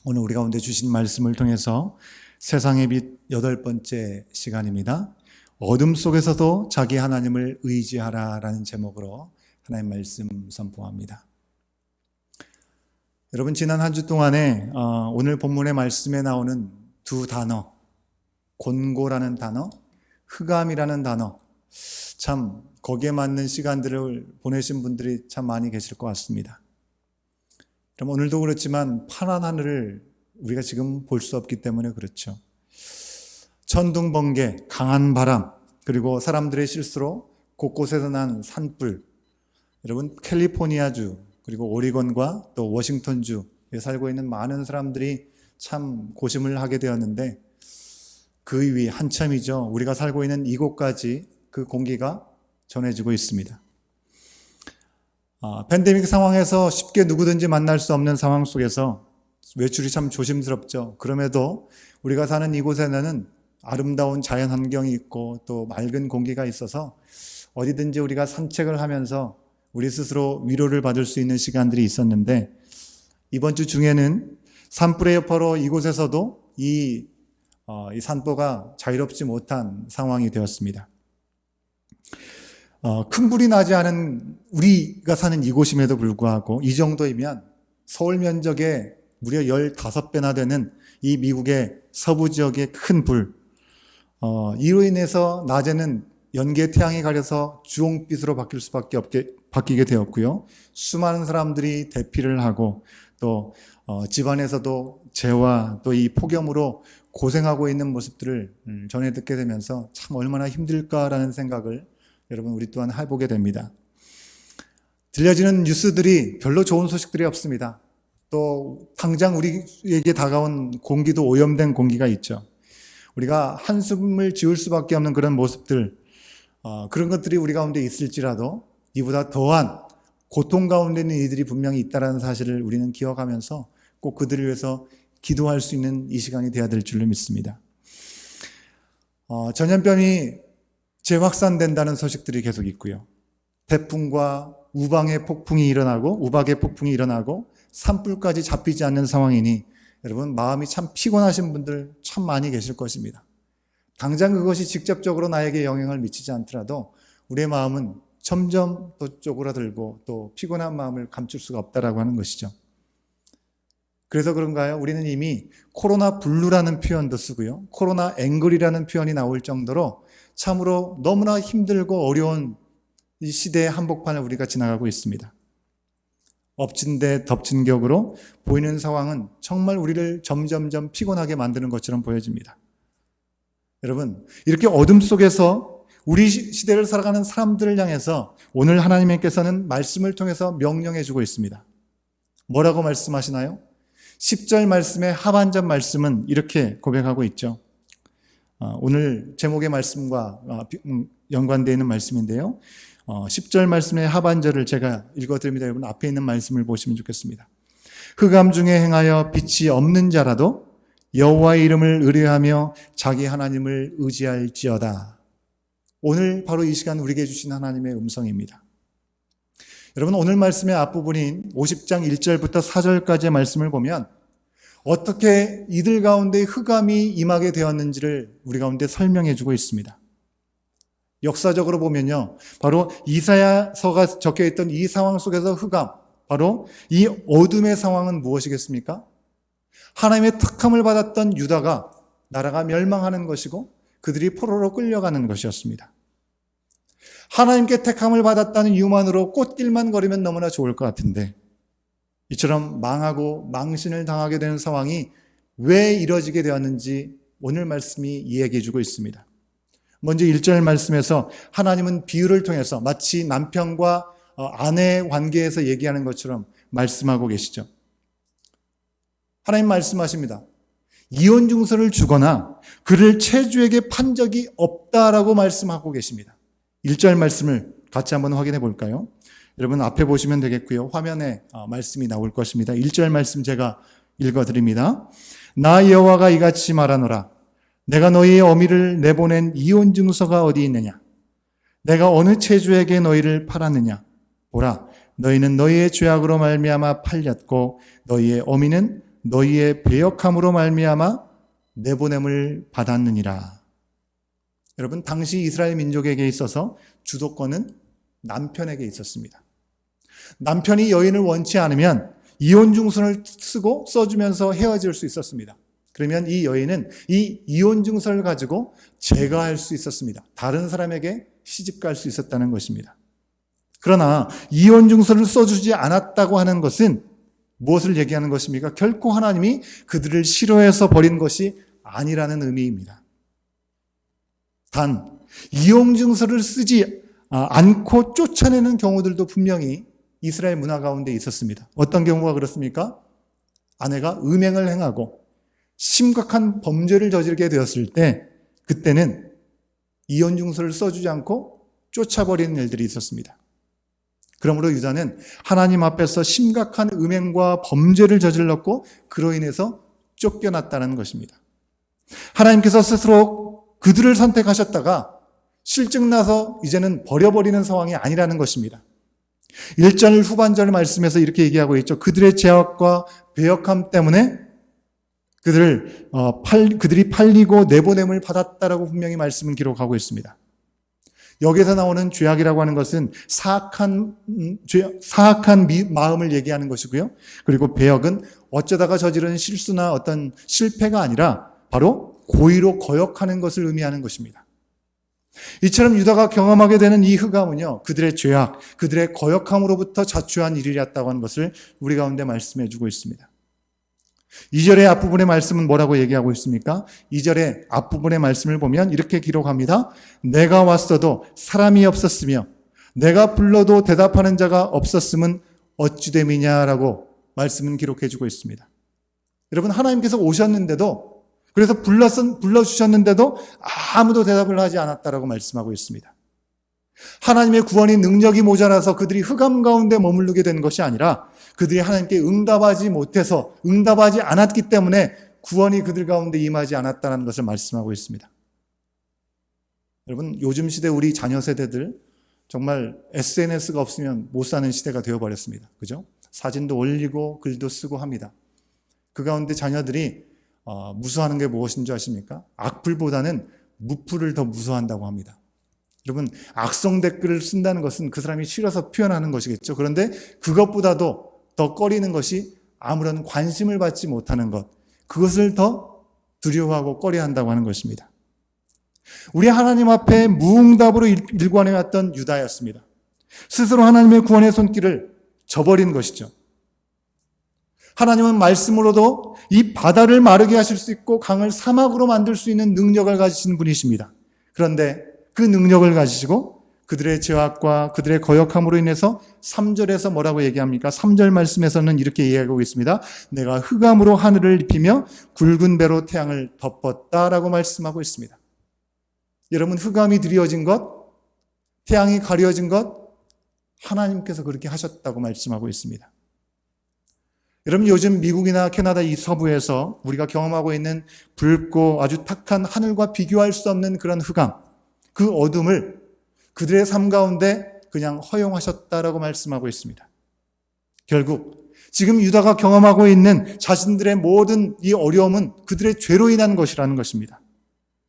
오늘 우리 가운데 주신 말씀을 통해서 세상의 빛 8번째 시간입니다. 어둠 속에서도 자기 하나님을 의지하라 라는 제목으로 하나님 말씀 선포합니다. 여러분, 지난 한 주 동안에 오늘 본문의 말씀에 나오는 두 단어, 곤고라는 단어, 흑암이라는 단어, 참 거기에 맞는 시간들을 보내신 분들이 참 많이 계실 것 같습니다. 그럼 오늘도 그렇지만 파란 하늘을 우리가 지금 볼 수 없기 때문에 그렇죠. 천둥, 번개, 강한 바람, 그리고 사람들의 실수로 곳곳에서 난 산불. 여러분, 캘리포니아주, 그리고 오리곤과 또 워싱턴주에 살고 있는 많은 사람들이 참 고심을 하게 되었는데, 그 위 한참이죠. 우리가 살고 있는 이곳까지 그 공기가 전해지고 있습니다. 팬데믹 상황에서 쉽게 누구든지 만날 수 없는 상황 속에서 외출이 참 조심스럽죠. 그럼에도 우리가 사는 이곳에는 아름다운 자연 환경이 있고 또 맑은 공기가 있어서 어디든지 우리가 산책을 하면서 우리 스스로 위로를 받을 수 있는 시간들이 있었는데, 이번 주 중에는 산불의 여파로 이곳에서도 이 산보가 자유롭지 못한 상황이 되었습니다. 큰 불이 나지 않은 우리가 사는 이곳임에도 불구하고 이 정도이면 서울 면적의 무려 15배나 되는 이 미국의 서부 지역의 큰 불, 이로 인해서 낮에는 연기의 태양이 가려서 주홍빛으로 바뀌게 되었고요. 수많은 사람들이 대피를 하고 또 집안에서도 재와 또 이 폭염으로 고생하고 있는 모습들을 전해 듣게 되면서 참 얼마나 힘들까라는 생각을 여러분, 우리 또한 해보게 됩니다. 들려지는 뉴스들이 별로 좋은 소식들이 없습니다. 또 당장 우리에게 다가온 공기도 오염된 공기가 있죠. 우리가 한숨을 지을 수밖에 없는 그런 모습들, 그런 것들이 우리 가운데 있을지라도 이보다 더한 고통 가운데 있는 이들이 분명히 있다는 사실을 우리는 기억하면서 꼭 그들을 위해서 기도할 수 있는 이 시간이 되어야 될 줄로 믿습니다. 전염병이 재확산된다는 소식들이 계속 있고요. 태풍과 우박의 폭풍이 일어나고 산불까지 잡히지 않는 상황이니 여러분, 마음이 참 피곤하신 분들 참 많이 계실 것입니다. 당장 그것이 직접적으로 나에게 영향을 미치지 않더라도 우리의 마음은 점점 더 쪼그라들고 또 피곤한 마음을 감출 수가 없다라고 하는 것이죠. 그래서 그런가요? 우리는 이미 코로나 블루라는 표현도 쓰고요. 코로나 앵글이라는 표현이 나올 정도로 참으로 너무나 힘들고 어려운 이 시대의 한복판을 우리가 지나가고 있습니다. 엎친 데 덮친 격으로 보이는 상황은 정말 우리를 점점점 피곤하게 만드는 것처럼 보여집니다. 여러분, 이렇게 어둠 속에서 우리 시대를 살아가는 사람들을 향해서 오늘 하나님께서는 말씀을 통해서 명령해 주고 있습니다. 뭐라고 말씀하시나요? 10절 말씀의 하반절 말씀은 이렇게 고백하고 있죠. 오늘 제목의 말씀과 연관되어 있는 말씀인데요. 10절 말씀의 하반절을 제가 읽어드립니다. 여러분, 앞에 있는 말씀을 보시면 좋겠습니다. 흑암 중에 행하여 빛이 없는 자라도 여호와의 이름을 의뢰하며 자기 하나님을 의지할지어다. 오늘 바로 이 시간 우리에게 주신 하나님의 음성입니다. 여러분, 오늘 말씀의 앞부분인 50장 1절부터 4절까지의 말씀을 보면 어떻게 이들 가운데 흑암이 임하게 되었는지를 우리 가운데 설명해 주고 있습니다. 역사적으로 보면요, 바로 이사야서가 적혀있던 이 상황 속에서 흑암, 바로 이 어둠의 상황은 무엇이겠습니까? 하나님의 특함을 받았던 유다가 나라가 멸망하는 것이고 그들이 포로로 끌려가는 것이었습니다. 하나님께 택함을 받았다는 이유만으로 꽃길만 걸으면 너무나 좋을 것 같은데 이처럼 망하고 망신을 당하게 되는 상황이 왜 이뤄지게 되었는지 오늘 말씀이 이야기해 주고 있습니다. 먼저 1절 말씀에서 하나님은 비유를 통해서 마치 남편과 아내의 관계에서 얘기하는 것처럼 말씀하고 계시죠. 하나님 말씀하십니다. 이혼 증서를 주거나 그를 채주에게 판 적이 없다라고 말씀하고 계십니다. 1절 말씀을 같이 한번 확인해 볼까요? 여러분, 앞에 보시면 되겠고요. 화면에 말씀이 나올 것입니다. 1절 말씀 제가 읽어드립니다. 나 여호와가 이같이 말하노라. 내가 너희의 어미를 내보낸 이혼 증서가 어디 있느냐? 내가 어느 채주에게 너희를 팔았느냐? 보라, 너희는 너희의 죄악으로 말미암아 팔렸고 너희의 어미는 너희의 배역함으로 말미암아 내보냄을 받았느니라. 여러분, 당시 이스라엘 민족에게 있어서 주도권은 남편에게 있었습니다. 남편이 여인을 원치 않으면 이혼 증서를 쓰고 써주면서 헤어질 수 있었습니다. 그러면 이 여인은 이 이혼 증서를 가지고 제거할 수 있었습니다. 다른 사람에게 시집갈 수 있었다는 것입니다. 그러나 이혼 증서를 써주지 않았다고 하는 것은 무엇을 얘기하는 것입니까? 결코 하나님이 그들을 싫어해서 버린 것이 아니라는 의미입니다. 단 이혼 증서를 쓰지 않고 쫓아내는 경우들도 분명히 이스라엘 문화 가운데 있었습니다. 어떤 경우가 그렇습니까? 아내가 음행을 행하고 심각한 범죄를 저지르게 되었을 때 그때는 이혼 증서를 써주지 않고 쫓아버리는 일들이 있었습니다. 그러므로 유다는 하나님 앞에서 심각한 음행과 범죄를 저질렀고 그로 인해서 쫓겨났다는 것입니다. 하나님께서 스스로 그들을 선택하셨다가 실증나서 이제는 버려버리는 상황이 아니라는 것입니다. 1절 후반절 말씀에서 이렇게 얘기하고 있죠. 그들의 죄악과 배역함 때문에 그들이 팔리고 내보냄을 받았다라고 분명히 말씀은 기록하고 있습니다. 여기서 나오는 죄악이라고 하는 것은 사악한 마음을 얘기하는 것이고요. 그리고 배역은 어쩌다가 저지른 실수나 어떤 실패가 아니라 바로 고의로 거역하는 것을 의미하는 것입니다. 이처럼 유다가 경험하게 되는 이 흑암은요, 그들의 죄악, 그들의 거역함으로부터 자초한 일이었다고 하는 것을 우리 가운데 말씀해 주고 있습니다. 2절의 앞부분의 말씀은 뭐라고 얘기하고 있습니까? 2절의 앞부분의 말씀을 보면 이렇게 기록합니다. 내가 왔어도 사람이 없었으며 내가 불러도 대답하는 자가 없었음은 어찌 됨이냐라고 말씀은 기록해 주고 있습니다. 여러분, 하나님께서 오셨는데도, 그래서 불러주셨는데도 아무도 대답을 하지 않았다라고 말씀하고 있습니다. 하나님의 구원이 능력이 모자라서 그들이 흑암 가운데 머무르게 된 것이 아니라 그들이 하나님께 응답하지 않았기 때문에 구원이 그들 가운데 임하지 않았다는 것을 말씀하고 있습니다. 여러분, 요즘 시대 우리 자녀 세대들 정말 SNS가 없으면 못 사는 시대가 되어버렸습니다. 그죠? 사진도 올리고 글도 쓰고 합니다. 그 가운데 자녀들이 무서워하는 게 무엇인 줄 아십니까? 악플보다는 무플을 더 무서워한다고 합니다. 여러분, 악성 댓글을 쓴다는 것은 그 사람이 싫어서 표현하는 것이겠죠. 그런데 그것보다도 더 꺼리는 것이 아무런 관심을 받지 못하는 것, 그것을 더 두려워하고 꺼려한다고 하는 것입니다. 우리 하나님 앞에 무응답으로 일관해왔던 유다였습니다. 스스로 하나님의 구원의 손길을 저버린 것이죠. 하나님은 말씀으로도 이 바다를 마르게 하실 수 있고 강을 사막으로 만들 수 있는 능력을 가지신 분이십니다. 그런데 그 능력을 가지시고 그들의 죄악과 그들의 거역함으로 인해서 3절에서 뭐라고 얘기합니까? 3절 말씀에서는 이렇게 이야기하고 있습니다. 내가 흑암으로 하늘을 입히며 굵은 배로 태양을 덮었다라고 말씀하고 있습니다. 여러분, 흑암이 드리워진 것, 태양이 가려진 것, 하나님께서 그렇게 하셨다고 말씀하고 있습니다. 여러분, 요즘 미국이나 캐나다 이 서부에서 우리가 경험하고 있는 붉고 아주 탁한 하늘과 비교할 수 없는 그런 흑암, 그 어둠을 그들의 삶 가운데 그냥 허용하셨다라고 말씀하고 있습니다. 결국 지금 유다가 경험하고 있는 자신들의 모든 이 어려움은 그들의 죄로 인한 것이라는 것입니다.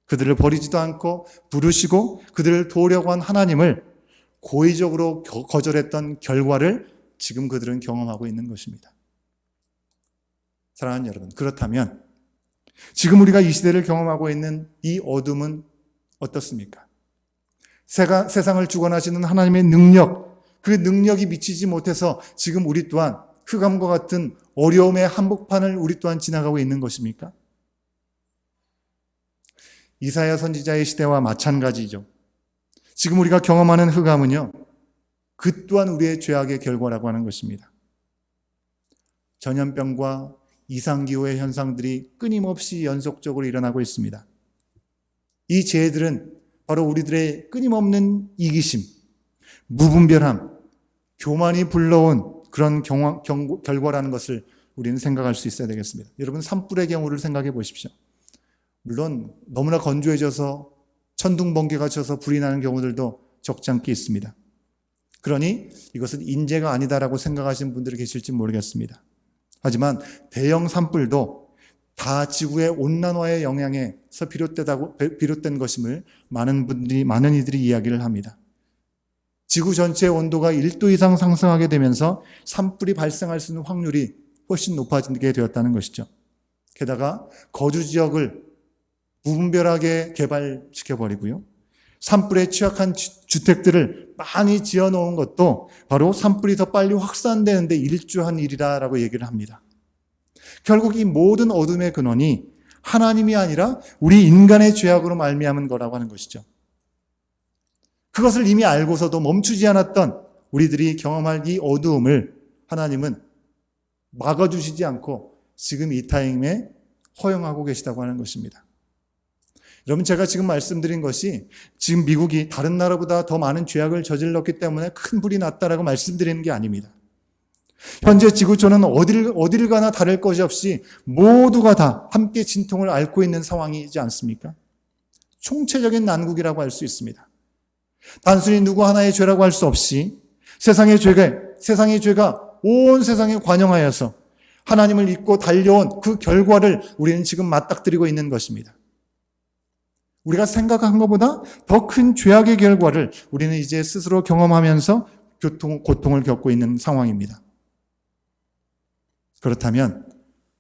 그들을 버리지도 않고 부르시고 그들을 도우려고 한 하나님을 고의적으로 거절했던 결과를 지금 그들은 경험하고 있는 것입니다. 사랑하는 여러분, 그렇다면 지금 우리가 이 시대를 경험하고 있는 이 어둠은 어떻습니까? 세상을 주관하시는 하나님의 능력, 그 능력이 미치지 못해서 지금 우리 또한 흑암과 같은 어려움의 한복판을 우리 또한 지나가고 있는 것입니까? 이사야 선지자의 시대와 마찬가지죠. 지금 우리가 경험하는 흑암은요, 그 또한 우리의 죄악의 결과라고 하는 것입니다. 전염병과 이상기후의 현상들이 끊임없이 연속적으로 일어나고 있습니다. 이 죄들은 바로 우리들의 끊임없는 이기심, 무분별함, 교만이 불러온 그런 결과라는 것을 우리는 생각할 수 있어야 되겠습니다. 여러분, 산불의 경우를 생각해 보십시오. 물론 너무나 건조해져서 천둥번개가 쳐서 불이 나는 경우들도 적지 않게 있습니다. 그러니 이것은 인재가 아니다라고 생각하시는 분들이 계실지 모르겠습니다. 하지만 대형 산불도 다 지구의 온난화의 영향에서 비롯된 것임을 많은 이들이 이야기를 합니다. 지구 전체의 온도가 1도 이상 상승하게 되면서 산불이 발생할 수 있는 확률이 훨씬 높아지게 되었다는 것이죠. 게다가 거주 지역을 무분별하게 개발시켜버리고요. 산불에 취약한 주택들을 많이 지어놓은 것도 바로 산불이 더 빨리 확산되는데 일조한 일이라고 얘기를 합니다. 결국 이 모든 어둠의 근원이 하나님이 아니라 우리 인간의 죄악으로 말미암은 거라고 하는 것이죠. 그것을 이미 알고서도 멈추지 않았던 우리들이 경험할 이 어두움을 하나님은 막아주시지 않고 지금 이 타임에 허용하고 계시다고 하는 것입니다. 여러분, 제가 지금 말씀드린 것이 지금 미국이 다른 나라보다 더 많은 죄악을 저질렀기 때문에 큰 불이 났다라고 말씀드리는 게 아닙니다. 현재 지구촌은 어디를 가나 다를 것이 없이 모두가 다 함께 진통을 앓고 있는 상황이지 않습니까? 총체적인 난국이라고 할 수 있습니다. 단순히 누구 하나의 죄라고 할 수 없이 세상의 죄가 온 세상에 관영하여서 하나님을 잊고 달려온 그 결과를 우리는 지금 맞닥뜨리고 있는 것입니다. 우리가 생각한 것보다 더 큰 죄악의 결과를 우리는 이제 스스로 경험하면서 고통을 겪고 있는 상황입니다. 그렇다면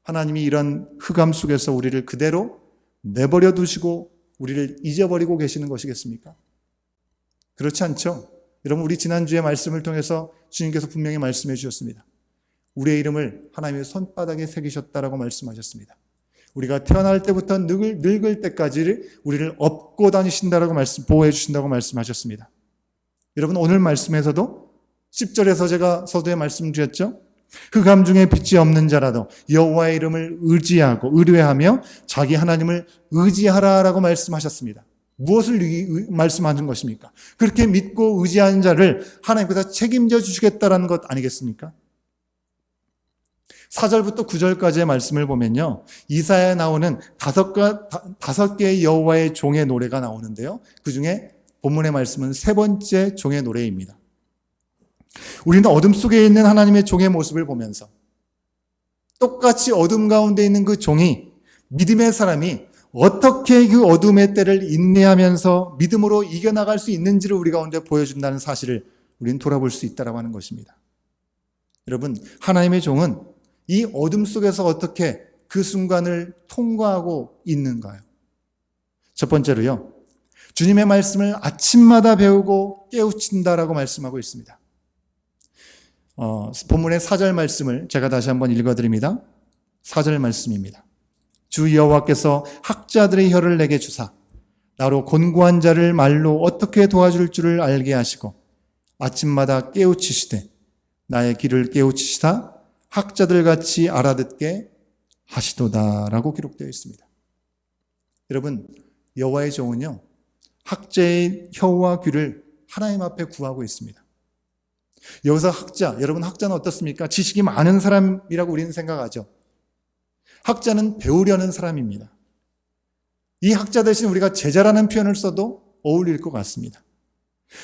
하나님이 이런 흑암 속에서 우리를 그대로 내버려 두시고 우리를 잊어버리고 계시는 것이겠습니까? 그렇지 않죠. 여러분, 우리 지난주에 말씀을 통해서 주님께서 분명히 말씀해 주셨습니다. 우리의 이름을 하나님의 손바닥에 새기셨다라고 말씀하셨습니다. 우리가 태어날 때부터 늙을 때까지 우리를 업고 다니신다라고 보호해 주신다고 말씀하셨습니다. 여러분, 오늘 말씀에서도 10절에서 제가 서두에 말씀드렸죠. 흑암 중에 빛이 없는 자라도 여호와의 이름을 의뢰하며 자기 하나님을 의지하라라고 말씀하셨습니다. 무엇을 말씀하는 것입니까? 그렇게 믿고 의지하는 자를 하나님께서 책임져 주시겠다라는 것 아니겠습니까? 4절부터 9절까지의 말씀을 보면요, 이사야에 나오는 5개의 여호와의 종의 노래가 나오는데요, 그 중에 본문의 말씀은 세 번째 종의 노래입니다. 우리는 어둠 속에 있는 하나님의 종의 모습을 보면서 똑같이 어둠 가운데 있는 그 종이, 믿음의 사람이 어떻게 그 어둠의 때를 인내하면서 믿음으로 이겨나갈 수 있는지를 우리 가운데 보여준다는 사실을 우리는 돌아볼 수 있다고 하는 것입니다. 여러분, 하나님의 종은 이 어둠 속에서 어떻게 그 순간을 통과하고 있는가요? 첫 번째로요, 주님의 말씀을 아침마다 배우고 깨우친다라고 말씀하고 있습니다. 본문의 4절 말씀을 제가 다시 한번 읽어드립니다. 4절 말씀입니다. 주 여호와께서 학자들의 혀를 내게 주사 나로 곤고한 자를 말로 어떻게 도와줄 줄을 알게 하시고 아침마다 깨우치시되 나의 귀를 깨우치시다 학자들 같이 알아듣게 하시도다라고 기록되어 있습니다. 여러분, 여호와의 종은요, 학자의 혀와 귀를 하나님 앞에 구하고 있습니다. 여기서 학자, 여러분, 학자는 어떻습니까? 지식이 많은 사람이라고 우리는 생각하죠. 학자는 배우려는 사람입니다. 이 학자 대신 우리가 제자라는 표현을 써도 어울릴 것 같습니다.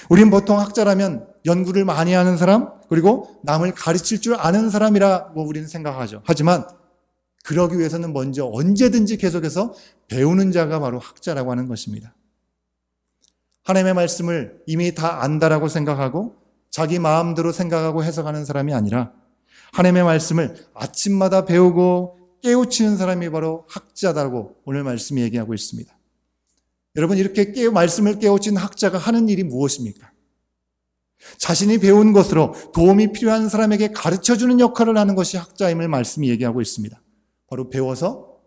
우린 보통 학자라면 연구를 많이 하는 사람, 그리고 남을 가르칠 줄 아는 사람이라고 우리는 생각하죠. 하지만 그러기 위해서는 먼저 언제든지 계속해서 배우는 자가 바로 학자라고 하는 것입니다. 하나님의 말씀을 이미 다 안다라고 생각하고 자기 마음대로 생각하고 해석하는 사람이 아니라 하나님의 말씀을 아침마다 배우고 깨우치는 사람이 바로 학자다라고 오늘 말씀이 얘기하고 있습니다. 여러분, 이렇게 말씀을 깨우친 학자가 하는 일이 무엇입니까? 자신이 배운 것으로 도움이 필요한 사람에게 가르쳐주는 역할을 하는 것이 학자임을 말씀이 얘기하고 있습니다. 바로 배워서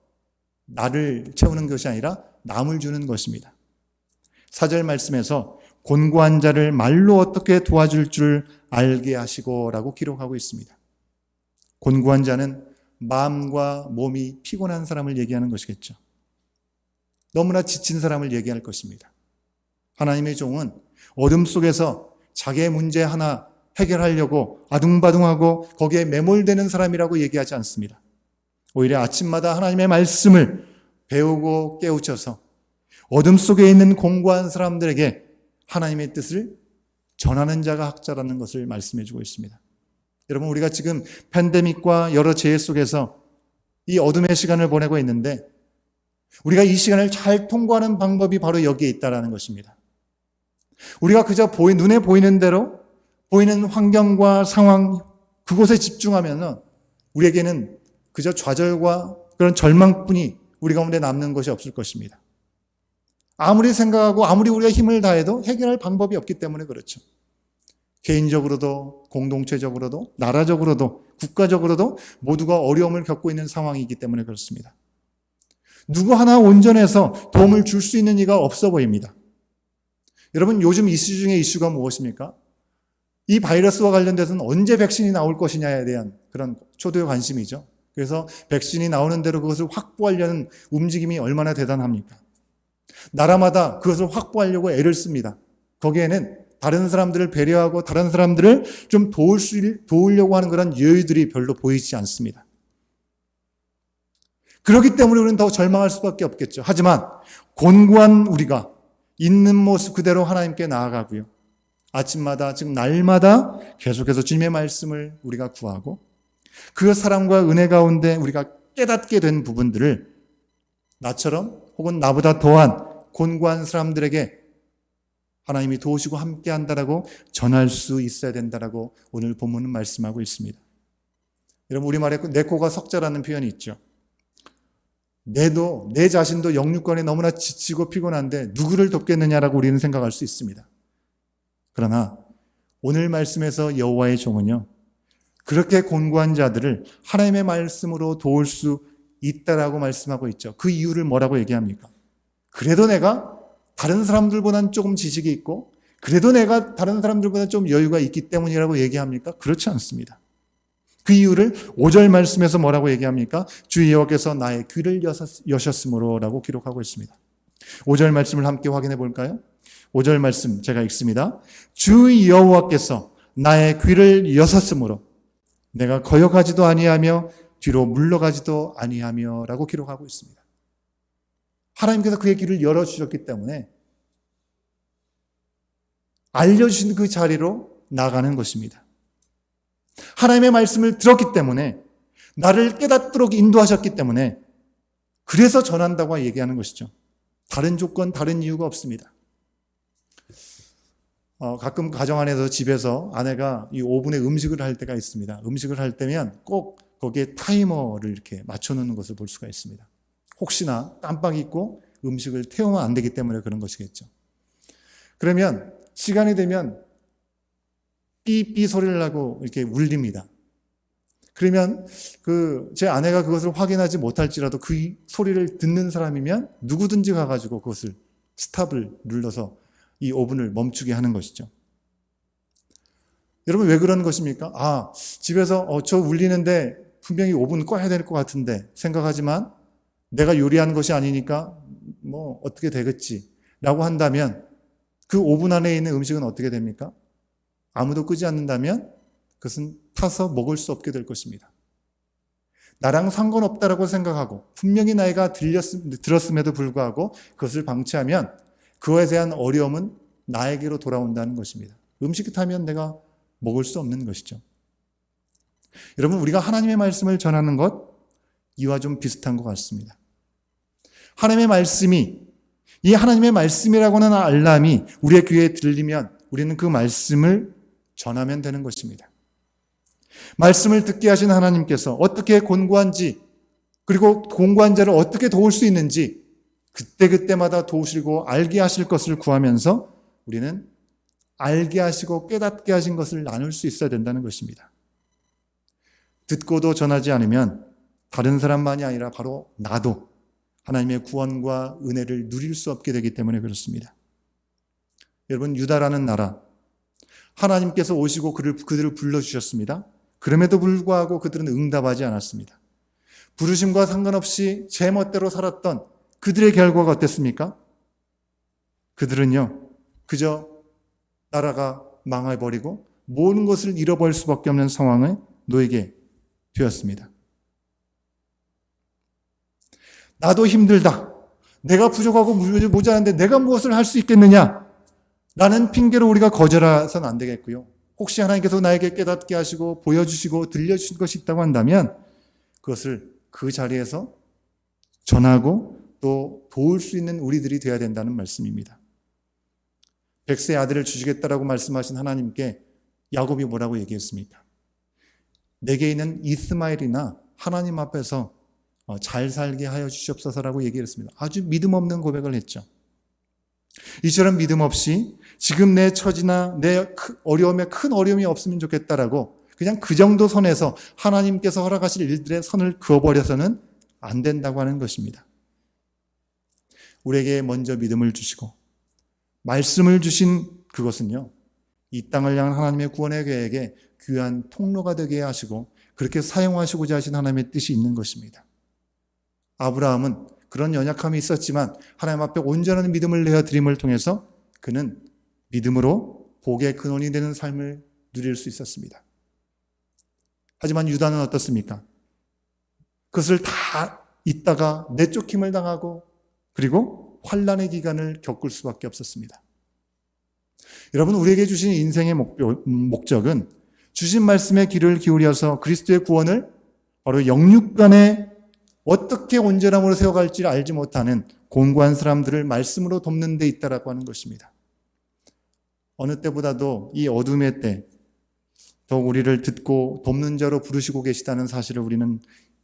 나를 채우는 것이 아니라 남을 주는 것입니다. 4절 말씀에서 곤고한 자를 말로 어떻게 도와줄 줄 알게 하시고 라고 기록하고 있습니다. 곤고한 자는 마음과 몸이 피곤한 사람을 얘기하는 것이겠죠. 너무나 지친 사람을 얘기할 것입니다. 하나님의 종은 어둠 속에서 자기의 문제 하나 해결하려고 아둥바둥하고 거기에 매몰되는 사람이라고 얘기하지 않습니다. 오히려 아침마다 하나님의 말씀을 배우고 깨우쳐서 어둠 속에 있는 공고한 사람들에게 하나님의 뜻을 전하는 자가 학자라는 것을 말씀해 주고 있습니다. 여러분, 우리가 지금 팬데믹과 여러 재해 속에서 이 어둠의 시간을 보내고 있는데 우리가 이 시간을 잘 통과하는 방법이 바로 여기에 있다는 것입니다. 우리가 그저 눈에 보이는 대로 보이는 환경과 상황 그곳에 집중하면 우리에게는 그저 좌절과 그런 절망뿐이 우리 가운데 남는 것이 없을 것입니다. 아무리 생각하고 아무리 우리가 힘을 다해도 해결할 방법이 없기 때문에 그렇죠. 개인적으로도 공동체적으로도 나라적으로도 국가적으로도 모두가 어려움을 겪고 있는 상황이기 때문에 그렇습니다. 누구 하나 온전해서 도움을 줄 수 있는 이가 없어 보입니다. 여러분, 요즘 이슈 중에 이슈가 무엇입니까? 이 바이러스와 관련돼서는 언제 백신이 나올 것이냐에 대한 그런 초도의 관심이죠. 그래서 백신이 나오는 대로 그것을 확보하려는 움직임이 얼마나 대단합니까? 나라마다 그것을 확보하려고 애를 씁니다. 거기에는 다른 사람들을 배려하고 다른 사람들을 좀 도우려고 하는 그런 여유들이 별로 보이지 않습니다. 그렇기 때문에 우리는 더 절망할 수밖에 없겠죠. 하지만 곤고한 우리가 있는 모습 그대로 하나님께 나아가고요. 아침마다, 즉 날마다 계속해서 주님의 말씀을 우리가 구하고 그 사랑과 은혜 가운데 우리가 깨닫게 된 부분들을 나처럼 혹은 나보다 더한 곤고한 사람들에게 하나님이 도우시고 함께 한다라고 전할 수 있어야 된다라고 오늘 본문은 말씀하고 있습니다. 여러분, 우리말에 내 코가 석자라는 표현이 있죠. 내 자신도 영육간에 너무나 지치고 피곤한데 누구를 돕겠느냐라고 우리는 생각할 수 있습니다. 그러나 오늘 말씀에서 여호와의 종은요, 그렇게 곤고한 자들을 하나님의 말씀으로 도울 수 있다라고 말씀하고 있죠. 그 이유를 뭐라고 얘기합니까? 그래도 내가 다른 사람들보다는 조금 지식이 있고 그래도 내가 다른 사람들보다 좀 여유가 있기 때문이라고 얘기합니까? 그렇지 않습니다. 그 이유를 5절 말씀에서 뭐라고 얘기합니까? 주 여호와께서 나의 귀를 여셨으므로 라고 기록하고 있습니다. 5절 말씀을 함께 확인해 볼까요? 5절 말씀 제가 읽습니다. 주 여호와께서 나의 귀를 여셨으므로 내가 거역하지도 아니하며 뒤로 물러가지도 아니하며 라고 기록하고 있습니다. 하나님께서 그의 귀를 열어주셨기 때문에 알려주신 그 자리로 나가는 것입니다. 하나님의 말씀을 들었기 때문에 나를 깨닫도록 인도하셨기 때문에 그래서 전한다고 얘기하는 것이죠. 다른 조건, 다른 이유가 없습니다. 가끔 가정 안에서 집에서 아내가 이 오븐에 음식을 할 때가 있습니다. 음식을 할 때면 꼭 거기에 타이머를 이렇게 맞춰놓는 것을 볼 수가 있습니다. 혹시나 깜빡이 있고 음식을 태우면 안 되기 때문에 그런 것이겠죠. 그러면 시간이 되면 삐삐 소리를 하고 이렇게 울립니다. 그러면 제 아내가 그것을 확인하지 못할지라도 그 소리를 듣는 사람이면 누구든지 가가지고 그것을 스탑을 눌러서 이 오븐을 멈추게 하는 것이죠. 여러분, 왜 그런 것입니까? 집에서 저 울리는데 분명히 오븐 꺼야 될 것 같은데 생각하지만 내가 요리한 것이 아니니까 뭐 어떻게 되겠지 라고 한다면 그 오븐 안에 있는 음식은 어떻게 됩니까? 아무도 끄지 않는다면 그것은 타서 먹을 수 없게 될 것입니다. 나랑 상관없다라고 생각하고 분명히 나이가 들었음에도 불구하고 그것을 방치하면 그거에 대한 어려움은 나에게로 돌아온다는 것입니다. 음식이 타면 내가 먹을 수 없는 것이죠. 여러분, 우리가 하나님의 말씀을 전하는 것 이와 좀 비슷한 것 같습니다. 하나님의 말씀이, 이 하나님의 말씀이라고 하는 알람이 우리의 귀에 들리면 우리는 그 말씀을 전하면 되는 것입니다. 말씀을 듣게 하신 하나님께서 어떻게 곤고한지, 그리고 곤고한 자를 어떻게 도울 수 있는지 그때그때마다 도우시고 알게 하실 것을 구하면서 우리는 알게 하시고 깨닫게 하신 것을 나눌 수 있어야 된다는 것입니다. 듣고도 전하지 않으면 다른 사람만이 아니라 바로 나도 하나님의 구원과 은혜를 누릴 수 없게 되기 때문에 그렇습니다. 여러분, 유다라는 나라, 하나님께서 오시고 그들을 불러주셨습니다. 그럼에도 불구하고 그들은 응답하지 않았습니다. 부르심과 상관없이 제멋대로 살았던 그들의 결과가 어땠습니까? 그들은요, 그저 나라가 망해버리고 모든 것을 잃어버릴 수밖에 없는 상황에 놓이게 되었습니다. 나도 힘들다. 내가 부족하고 모자란데 내가 무엇을 할 수 있겠느냐? 라는 핑계로 우리가 거절해서는 안 되겠고요. 혹시 하나님께서 나에게 깨닫게 하시고 보여주시고 들려주신 것이 있다고 한다면 그것을 그 자리에서 전하고 또 도울 수 있는 우리들이 되어야 된다는 말씀입니다. 100세 아들을 주시겠다라고 말씀하신 하나님께 야곱이 뭐라고 얘기했습니까? 내게 있는 이스마엘이나 하나님 앞에서 잘 살게 하여 주시옵소서라고 얘기했습니다. 아주 믿음 없는 고백을 했죠. 이처럼 믿음 없이 지금 내 처지나 내 어려움에 큰 어려움이 없으면 좋겠다라고 그냥 그 정도 선에서 하나님께서 허락하실 일들의 선을 그어버려서는 안 된다고 하는 것입니다. 우리에게 먼저 믿음을 주시고 말씀을 주신 그것은요, 이 땅을 향한 하나님의 구원의 계획에 귀한 통로가 되게 하시고 그렇게 사용하시고자 하신 하나님의 뜻이 있는 것입니다. 아브라함은 그런 연약함이 있었지만 하나님 앞에 온전한 믿음을 내어드림을 통해서 그는 믿음으로 복의 근원이 되는 삶을 누릴 수 있었습니다. 하지만 유다는 어떻습니까? 그것을 다 있다가 내쫓김을 당하고 그리고 환난의 기간을 겪을 수밖에 없었습니다. 여러분, 우리에게 주신 인생의 목적은 주신 말씀에 귀를 기울여서 그리스도의 구원을 바로 영육간에 어떻게 온전함으로 세워갈지 알지 못하는 곤고한 사람들을 말씀으로 돕는 데 있다라고 하는 것입니다. 어느 때보다도 이 어둠의 때 더욱 우리를 듣고 돕는 자로 부르시고 계시다는 사실을 우리는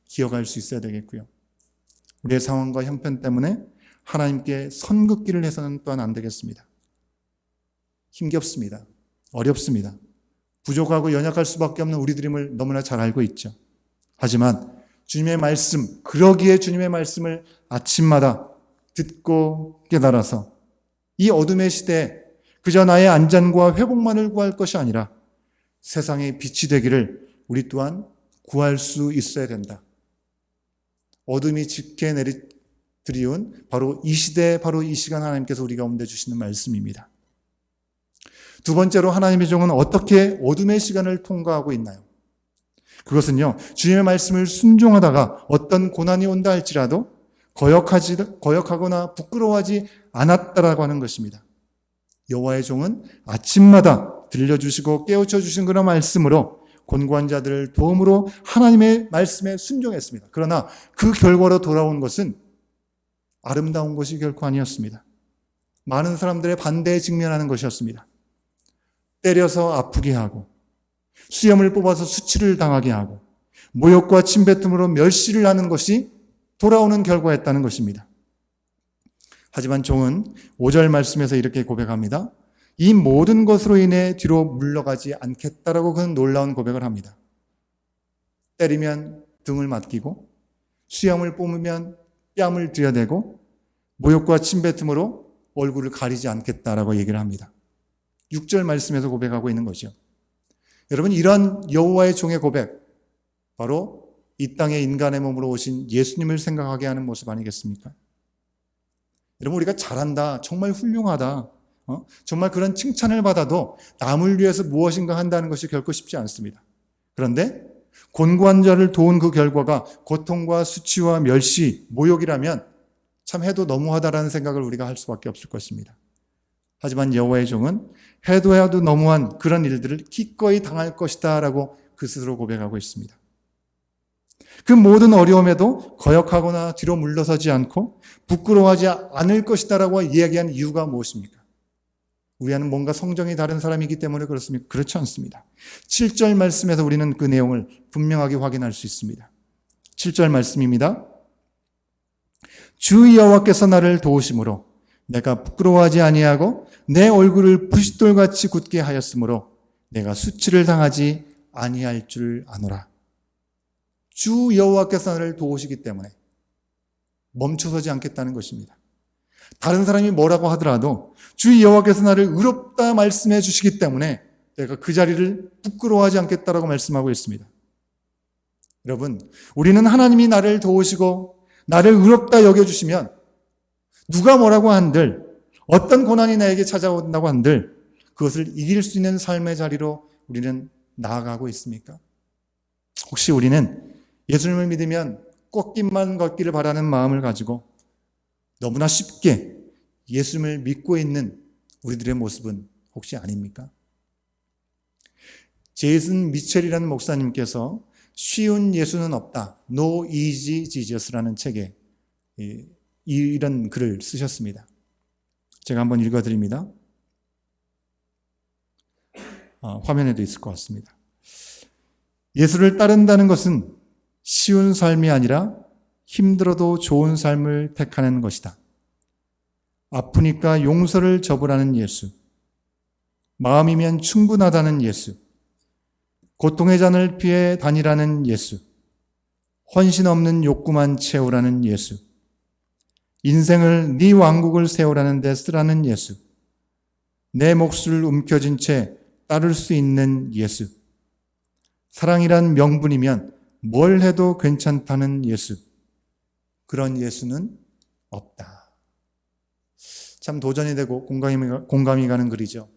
기억할 수 있어야 되겠고요. 우리의 상황과 형편 때문에 하나님께 선긋기를 해서는 또한 안 되겠습니다. 힘겹습니다. 어렵습니다. 부족하고 연약할 수밖에 없는 우리들임을 너무나 잘 알고 있죠. 하지만 주님의 말씀, 그러기에 주님의 말씀을 아침마다 듣고 깨달아서 이 어둠의 시대에 그저 나의 안전과 회복만을 구할 것이 아니라 세상의 빛이 되기를 우리 또한 구할 수 있어야 된다. 어둠이 짙게 들이운 바로 이 시대, 바로 이 시간 하나님께서 우리 가운데 주시는 말씀입니다. 두 번째로 하나님의 종은 어떻게 어둠의 시간을 통과하고 있나요? 그것은요, 주님의 말씀을 순종하다가 어떤 고난이 온다 할지라도 거역하거나 부끄러워하지 않았다라고 하는 것입니다. 여호와의 종은 아침마다 들려주시고 깨우쳐 주신 그런 말씀으로 곤고한 자들을 도움으로 하나님의 말씀에 순종했습니다. 그러나 그 결과로 돌아온 것은 아름다운 것이 결코 아니었습니다. 많은 사람들의 반대에 직면하는 것이었습니다. 때려서 아프게 하고 수염을 뽑아서 수치를 당하게 하고 모욕과 침뱉음으로 멸시를 하는 것이 돌아오는 결과였다는 것입니다. 하지만 종은 5절 말씀에서 이렇게 고백합니다. 이 모든 것으로 인해 뒤로 물러가지 않겠다라고 그는 놀라운 고백을 합니다. 때리면 등을 맡기고 수염을 뽑으면 뺨을 들여대고 모욕과 침뱉음으로 얼굴을 가리지 않겠다라고 얘기를 합니다. 6절 말씀에서 고백하고 있는 거죠. 여러분, 이런 여호와의 종의 고백, 바로 이 땅에 인간의 몸으로 오신 예수님을 생각하게 하는 모습 아니겠습니까? 여러분, 우리가 잘한다, 정말 훌륭하다, 정말 그런 칭찬을 받아도 남을 위해서 무엇인가 한다는 것이 결코 쉽지 않습니다. 그런데 곤고한 자를 도운 그 결과가 고통과 수치와 멸시, 모욕이라면 참 해도 너무하다라는 생각을 우리가 할 수밖에 없을 것입니다. 하지만 여호와의 종은 해도 너무한 그런 일들을 기꺼이 당할 것이다 라고 그 스스로 고백하고 있습니다. 그 모든 어려움에도 거역하거나 뒤로 물러서지 않고 부끄러워하지 않을 것이다 라고 이야기한 이유가 무엇입니까? 우리와는 뭔가 성정이 다른 사람이기 때문에 그렇습니까? 그렇지 않습니다. 7절 말씀에서 우리는 그 내용을 분명하게 확인할 수 있습니다. 7절 말씀입니다. 주 여호와께서 나를 도우심으로 내가 부끄러워하지 아니하고 내 얼굴을 부싯돌같이 굳게 하였으므로 내가 수치를 당하지 아니할 줄 아노라. 주 여호와께서 나를 도우시기 때문에 멈춰서지 않겠다는 것입니다. 다른 사람이 뭐라고 하더라도 주 여호와께서 나를 의롭다 말씀해 주시기 때문에 내가 그 자리를 부끄러워하지 않겠다라고 말씀하고 있습니다. 여러분, 우리는 하나님이 나를 도우시고 나를 의롭다 여겨주시면 누가 뭐라고 한들, 어떤 고난이 나에게 찾아온다고 한들 그것을 이길 수 있는 삶의 자리로 우리는 나아가고 있습니까? 혹시 우리는 예수님을 믿으면 꽃길만 걷기를 바라는 마음을 가지고 너무나 쉽게 예수님을 믿고 있는 우리들의 모습은 혹시 아닙니까? 제이슨 미첼이라는 목사님께서 쉬운 예수는 없다. No easy Jesus라는 책에 이런 글을 쓰셨습니다. 제가 한번 읽어드립니다. 화면에도 있을 것 같습니다. 예수를 따른다는 것은 쉬운 삶이 아니라 힘들어도 좋은 삶을 택하는 것이다. 아프니까 용서를 접으라는 예수, 마음이면 충분하다는 예수, 고통의 잔을 피해 다니라는 예수, 헌신 없는 욕구만 채우라는 예수, 인생을 네 왕국을 세우라는 데 쓰라는 예수, 내 몫을 움켜쥔 채 따를 수 있는 예수, 사랑이란 명분이면 뭘 해도 괜찮다는 예수, 그런 예수는 없다. 참 도전이 되고 공감이 가는 글이죠.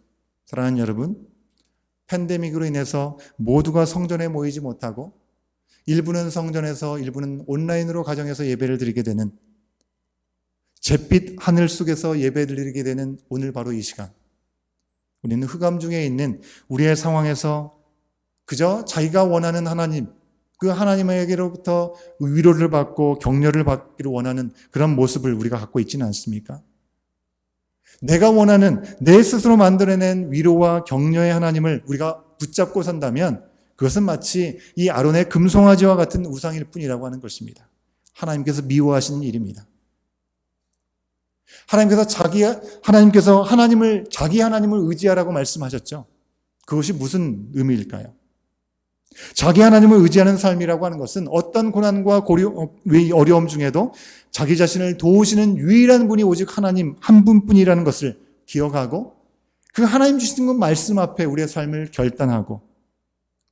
사랑하는 여러분, 팬데믹으로 인해서 모두가 성전에 모이지 못하고 일부는 성전에서 일부는 온라인으로 가정에서 예배를 드리게 되는, 잿빛 하늘 속에서 예배를 드리게 되는 오늘 바로 이 시간, 우리는 흑암 중에 있는 우리의 상황에서 그저 자기가 원하는 하나님, 그 하나님에게로부터 위로를 받고 격려를 받기를 원하는 그런 모습을 우리가 갖고 있지는 않습니까? 내가 원하는 내 스스로 만들어낸 위로와 격려의 하나님을 우리가 붙잡고 산다면 그것은 마치 이 아론의 금송아지와 같은 우상일 뿐이라고 하는 것입니다. 하나님께서 미워하시는 일입니다. 하나님께서 자기 하나님을 의지하라고 말씀하셨죠. 그것이 무슨 의미일까요? 자기 하나님을 의지하는 삶이라고 하는 것은 어떤 고난과 어려움 중에도 자기 자신을 도우시는 유일한 분이 오직 하나님 한 분뿐이라는 것을 기억하고 그 하나님 주시는 그 말씀 앞에 우리의 삶을 결단하고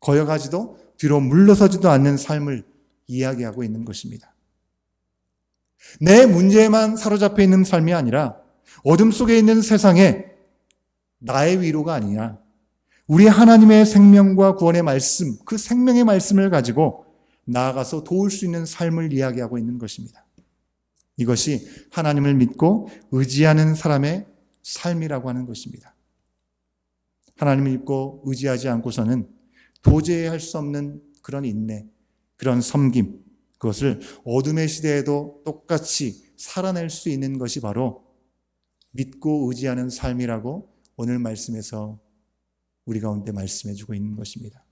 거여가지도 뒤로 물러서지도 않는 삶을 이야기하고 있는 것입니다. 내 문제에만 사로잡혀 있는 삶이 아니라 어둠 속에 있는 세상에 나의 위로가 아니라 우리 하나님의 생명과 구원의 말씀, 그 생명의 말씀을 가지고 나아가서 도울 수 있는 삶을 이야기하고 있는 것입니다. 이것이 하나님을 믿고 의지하는 사람의 삶이라고 하는 것입니다. 하나님을 믿고 의지하지 않고서는 도저히 할 수 없는 그런 인내, 그런 섬김, 그것을 어둠의 시대에도 똑같이 살아낼 수 있는 것이 바로 믿고 의지하는 삶이라고 오늘 말씀에서 우리 가운데 말씀해주고 있는 것입니다.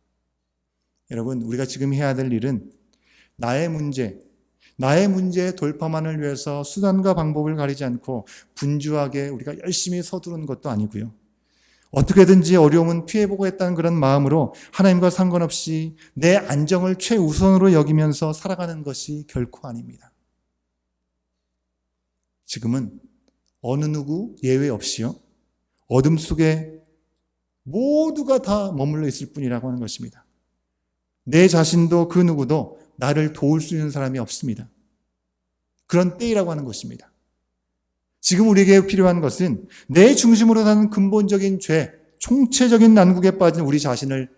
여러분, 우리가 지금 해야 될 일은 나의 문제의 돌파만을 위해서 수단과 방법을 가리지 않고 분주하게 우리가 열심히 서두르는 것도 아니고요. 어떻게든지 어려움은 피해보겠다는 그런 마음으로 하나님과 상관없이 내 안정을 최우선으로 여기면서 살아가는 것이 결코 아닙니다. 지금은 어느 누구 예외 없이요, 어둠 속에 모두가 다 머물러 있을 뿐이라고 하는 것입니다. 내 자신도 그 누구도 나를 도울 수 있는 사람이 없습니다. 그런 때이라고 하는 것입니다. 지금 우리에게 필요한 것은 내 중심으로 사는 근본적인 죄, 총체적인 난국에 빠진 우리 자신을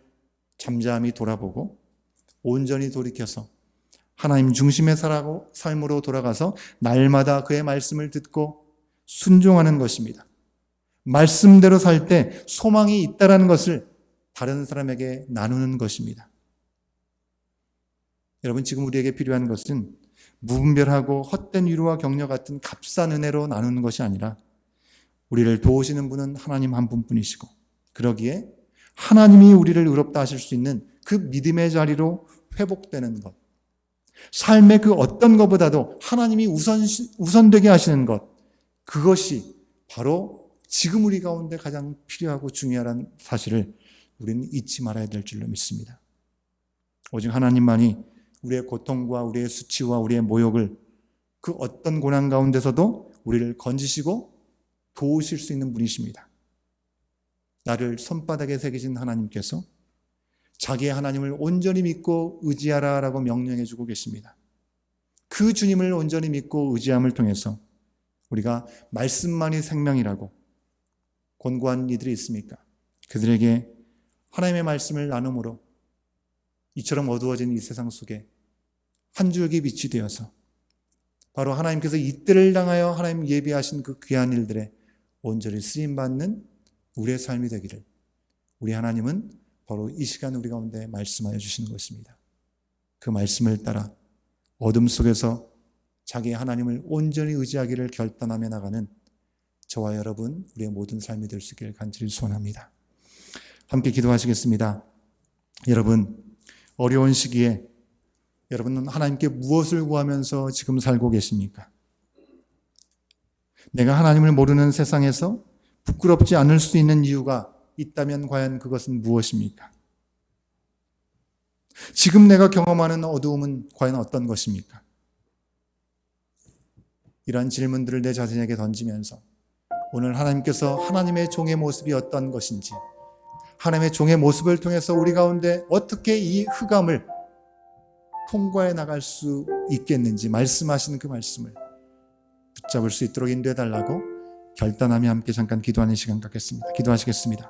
잠잠히 돌아보고 온전히 돌이켜서 하나님 중심의 삶으로 돌아가서 날마다 그의 말씀을 듣고 순종하는 것입니다. 말씀대로 살 때 소망이 있다는 것을 다른 사람에게 나누는 것입니다. 여러분, 지금 우리에게 필요한 것은 무분별하고 헛된 위로와 격려 같은 값싼 은혜로 나누는 것이 아니라 우리를 도우시는 분은 하나님 한 분뿐이시고 그러기에 하나님이 우리를 의롭다 하실 수 있는 그 믿음의 자리로 회복되는 것, 삶의 그 어떤 것보다도 하나님이 우선되게 하시는 것, 그것이 바로 지금 우리 가운데 가장 필요하고 중요한 사실을 우리는 잊지 말아야 될 줄로 믿습니다. 오직 하나님만이 우리의 고통과 우리의 수치와 우리의 모욕을 그 어떤 고난 가운데서도 우리를 건지시고 도우실 수 있는 분이십니다. 나를 손바닥에 새기신 하나님께서 자기의 하나님을 온전히 믿고 의지하라라고 명령해 주고 계십니다. 그 주님을 온전히 믿고 의지함을 통해서 우리가 말씀만이 생명이라고 권고한 이들이 있습니까? 그들에게 하나님의 말씀을 나눔으로 이처럼 어두워진 이 세상 속에 한 줄기 빛이 되어서 바로 하나님께서 이때를 향하여 하나님 예비하신 그 귀한 일들에 온전히 쓰임받는 우리의 삶이 되기를 우리 하나님은 바로 이 시간 우리 가운데 말씀하여 주시는 것입니다. 그 말씀을 따라 어둠 속에서 자기 하나님을 온전히 의지하기를 결단하며 나가는 저와 여러분, 우리의 모든 삶이 될 수 있기를 간절히 소원합니다. 함께 기도하시겠습니다. 여러분, 어려운 시기에 여러분은 하나님께 무엇을 구하면서 지금 살고 계십니까? 내가 하나님을 모르는 세상에서 부끄럽지 않을 수 있는 이유가 있다면 과연 그것은 무엇입니까? 지금 내가 경험하는 어두움은 과연 어떤 것입니까? 이러한 질문들을 내 자신에게 던지면서 오늘 하나님께서 하나님의 종의 모습이 어떤 것인지, 하나님의 종의 모습을 통해서 우리 가운데 어떻게 이 흑암을 통과해 나갈 수 있겠는지 말씀하시는 그 말씀을 붙잡을 수 있도록 인도해 달라고 결단하며 함께 잠깐 기도하는 시간 갖겠습니다. 기도하시겠습니다.